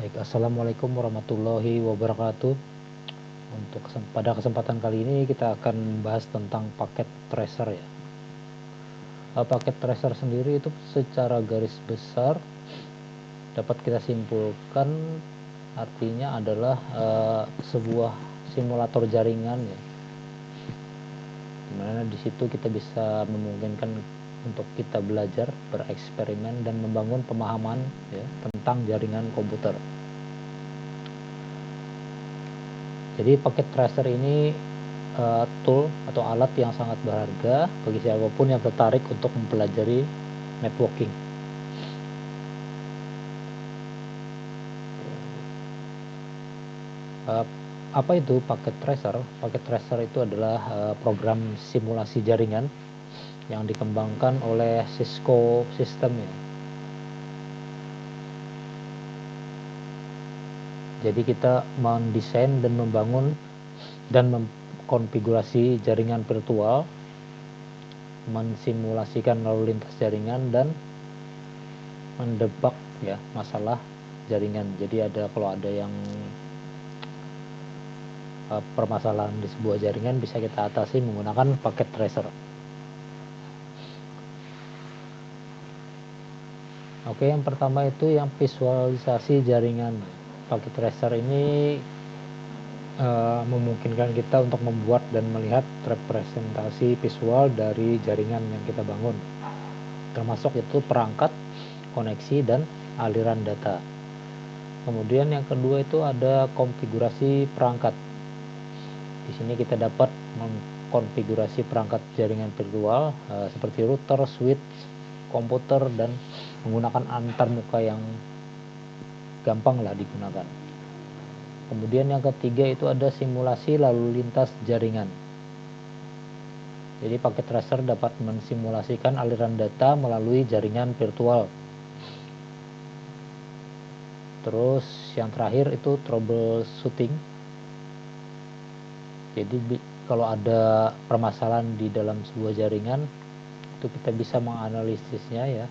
Baik, assalamualaikum warahmatullahi wabarakatuh. Pada kesempatan kali ini kita akan membahas tentang paket tracer ya. Paket tracer sendiri itu secara garis besar dapat kita simpulkan artinya adalah sebuah simulator jaringan ya. Dimana di situ kita bisa memungkinkan untuk kita belajar, bereksperimen dan membangun pemahaman ya tentang jaringan komputer. Jadi paket tracer ini tool atau alat yang sangat berharga bagi siapapun yang tertarik untuk mempelajari networking. Apa itu paket tracer? Paket tracer itu adalah program simulasi jaringan yang dikembangkan oleh Cisco System ya. Jadi kita mendesain dan membangun dan mengkonfigurasi jaringan virtual, mensimulasikan lalu lintas jaringan dan mendebak ya masalah jaringan. Jadi kalau ada yang permasalahan di sebuah jaringan bisa kita atasi menggunakan paket tracer. Oke, yang pertama itu yang visualisasi jaringan. Paket tracer ini memungkinkan kita untuk membuat dan melihat representasi visual dari jaringan yang kita bangun, termasuk itu perangkat, koneksi, dan aliran data. Kemudian yang kedua itu ada konfigurasi perangkat. Di sini kita dapat mengkonfigurasi perangkat jaringan virtual seperti router, switch, komputer, dan menggunakan antarmuka yang gampang lah digunakan. Kemudian yang ketiga itu ada simulasi lalu lintas jaringan. Jadi paket tracer dapat mensimulasikan aliran data melalui jaringan virtual. Terus yang terakhir itu troubleshooting. Jadi kalau ada permasalahan di dalam sebuah jaringan itu kita bisa menganalisisnya ya,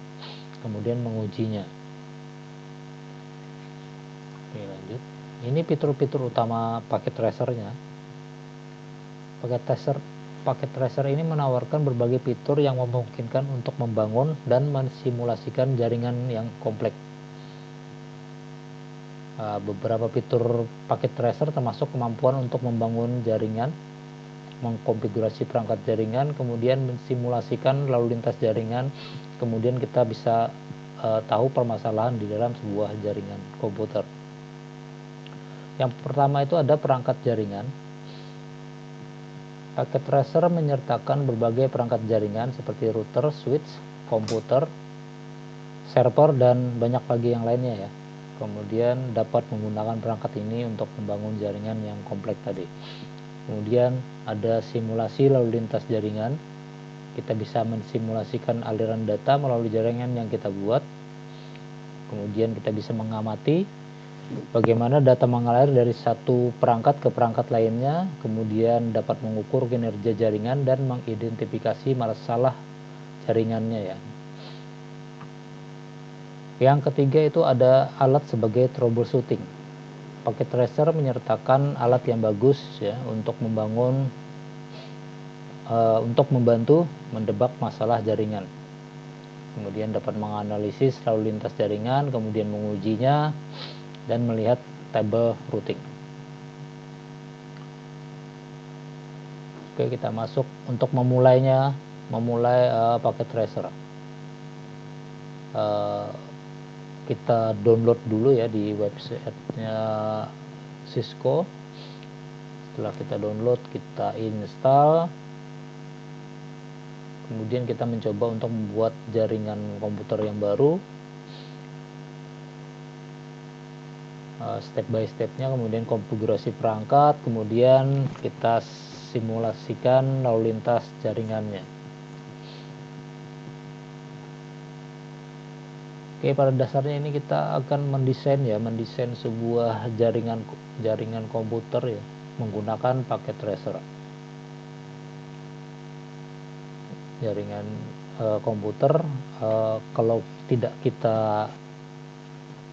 kemudian mengujinya. Oke, lanjut. Ini fitur-fitur utama paket tracernya. Paket tracer ini menawarkan berbagai fitur yang memungkinkan untuk membangun dan mensimulasikan jaringan yang kompleks. Beberapa fitur paket tracer termasuk kemampuan untuk membangun jaringan, mengkonfigurasi perangkat jaringan, kemudian mensimulasikan lalu lintas jaringan, kemudian kita bisa tahu permasalahan di dalam sebuah jaringan komputer. Yang pertama itu ada perangkat jaringan. Paket tracer menyertakan berbagai perangkat jaringan seperti router, switch, komputer, server, dan banyak lagi yang lainnya ya. Kemudian dapat menggunakan perangkat ini untuk membangun jaringan yang kompleks tadi. Kemudian ada simulasi lalu lintas jaringan. Kita bisa mensimulasikan aliran data melalui jaringan yang kita buat. Kemudian kita bisa mengamati bagaimana data mengalir dari satu perangkat ke perangkat lainnya, kemudian dapat mengukur kinerja jaringan dan mengidentifikasi masalah jaringannya ya. Yang ketiga itu ada alat sebagai troubleshooting. Paket tracer menyertakan alat yang bagus ya untuk membantu mendebak masalah jaringan. Kemudian dapat menganalisis lalu lintas jaringan, kemudian mengujinya dan melihat tabel routing. Oke, kita masuk untuk memulai paket tracer. Kita download dulu ya di websitenya Cisco. Setelah kita download, kita install. Kemudian kita mencoba untuk membuat jaringan komputer yang baru. Step by stepnya, kemudian konfigurasi perangkat, kemudian kita simulasikan lalu lintas jaringannya. Oke, pada dasarnya ini kita akan mendesain sebuah jaringan komputer ya menggunakan paket tracer. Jaringan komputer kalau tidak kita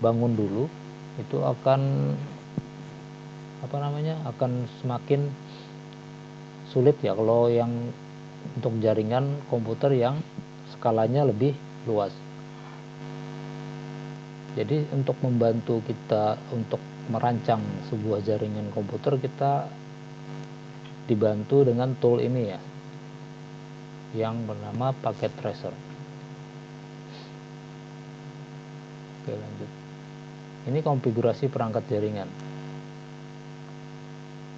bangun dulu itu akan akan semakin sulit ya kalau yang untuk jaringan komputer yang skalanya lebih luas. Jadi untuk membantu kita untuk merancang sebuah jaringan komputer, kita dibantu dengan tool ini ya, yang bernama packet tracer. Oke, lanjut. Ini konfigurasi perangkat jaringan.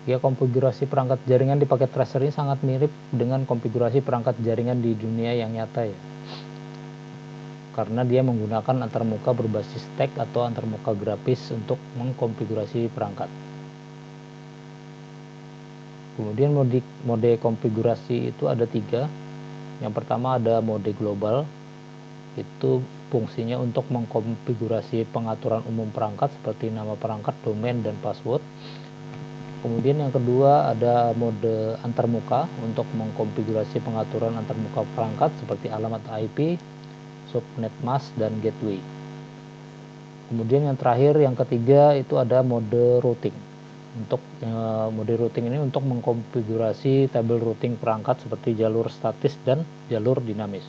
Ya, konfigurasi perangkat jaringan di packet tracer ini sangat mirip dengan konfigurasi perangkat jaringan di dunia yang nyata ya. Karena dia menggunakan antarmuka berbasis tag atau antarmuka grafis untuk mengkonfigurasi perangkat. Kemudian mode konfigurasi itu ada 3. Yang pertama ada mode global. Itu fungsinya untuk mengkonfigurasi pengaturan umum perangkat seperti nama perangkat, domain, dan password. Kemudian yang kedua ada mode antarmuka untuk mengkonfigurasi pengaturan antarmuka perangkat seperti alamat IP, subnet mask, dan gateway. Kemudian yang terakhir, yang ketiga itu ada mode routing. Untuk mode routing ini untuk mengkonfigurasi tabel routing perangkat seperti jalur statis dan jalur dinamis.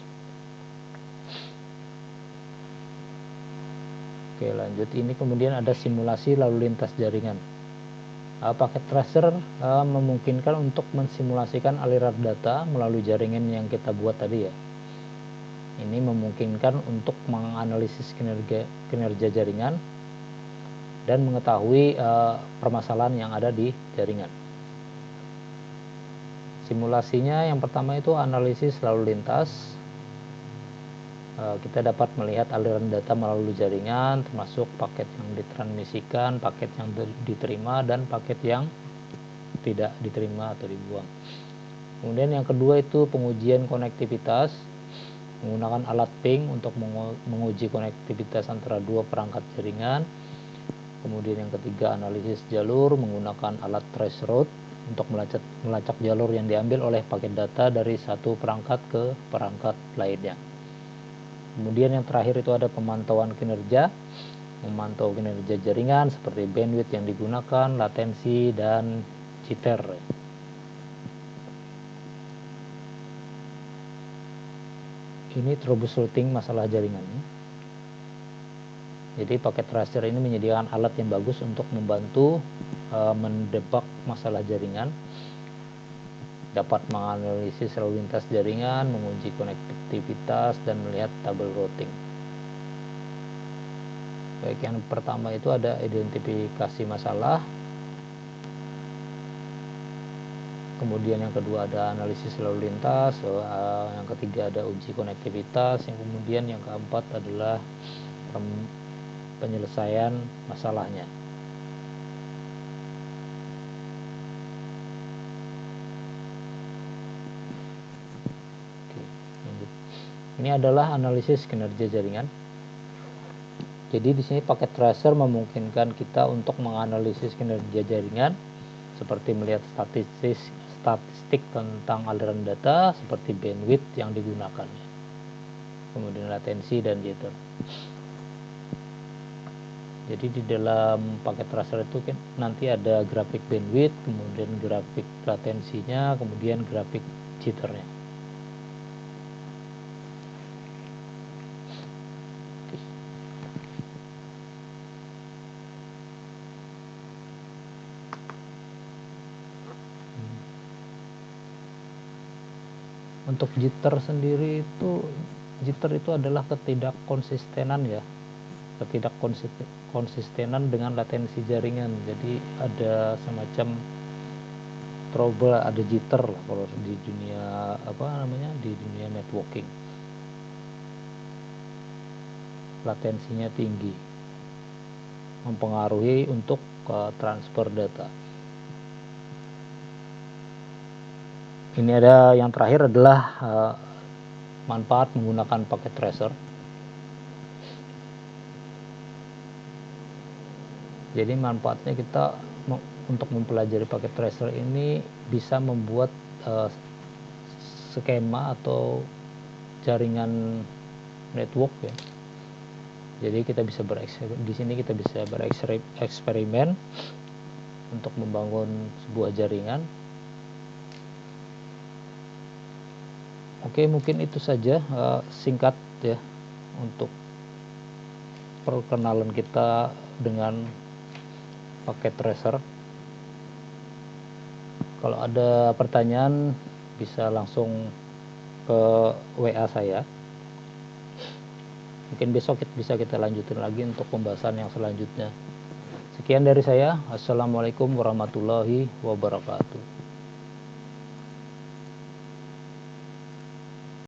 Oke, lanjut. Ini kemudian ada simulasi lalu lintas jaringan. Packet tracer memungkinkan untuk mensimulasikan aliran data melalui jaringan yang kita buat tadi ya. Ini memungkinkan untuk menganalisis kinerja jaringan dan mengetahui permasalahan yang ada di jaringan. Simulasinya yang pertama itu analisis lalu lintas. Kita dapat melihat aliran data melalui jaringan, termasuk paket yang ditransmisikan, paket yang diterima, dan paket yang tidak diterima atau dibuang. Kemudian yang kedua itu pengujian konektivitas, menggunakan alat ping untuk menguji konektivitas antara dua perangkat jaringan. Kemudian yang ketiga analisis jalur, menggunakan alat traceroute untuk melacak jalur yang diambil oleh paket data dari satu perangkat ke perangkat lainnya. Kemudian yang terakhir itu ada pemantauan kinerja, memantau kinerja jaringan seperti bandwidth yang digunakan, latensi, dan jitter. Ini troubleshooting masalah jaringannya. Jadi packet tracer ini menyediakan alat yang bagus untuk membantu mendebak masalah jaringan, dapat menganalisis lalu lintas jaringan, menguji konektivitas, dan melihat tabel routing. Baik, yang pertama itu ada identifikasi masalah. Kemudian yang kedua ada analisis lalu lintas. Yang ketiga ada uji konektivitas. Yang kemudian yang keempat adalah penyelesaian masalahnya. Ini adalah analisis kinerja jaringan. Jadi di sini packet tracer memungkinkan kita untuk menganalisis kinerja jaringan seperti melihat statistik tentang aliran data seperti bandwidth yang digunakan, kemudian latensi dan jitter. Jadi di dalam packet tracer itu nanti ada grafik bandwidth, kemudian grafik latensinya, kemudian grafik jitternya. Untuk jitter sendiri jitter itu adalah ketidakkonsistenan ya, ketidakkonsistenan dengan latensi jaringan. Jadi ada semacam trouble, ada jitter lah kalau di dunia di dunia networking. Latensinya tinggi, mempengaruhi untuk transfer data. Ini ada yang terakhir adalah manfaat menggunakan packet tracer. Jadi manfaatnya kita untuk mempelajari packet tracer ini bisa membuat skema atau jaringan network ya, Jadi kita bisa di sini kita bisa bereksperimen untuk membangun sebuah jaringan. Oke, mungkin itu saja singkat ya untuk perkenalan kita dengan paket tracer. Kalau ada pertanyaan bisa langsung ke WA saya. Mungkin besok bisa kita lanjutin lagi untuk pembahasan yang selanjutnya. Sekian dari saya. Assalamualaikum warahmatullahi wabarakatuh.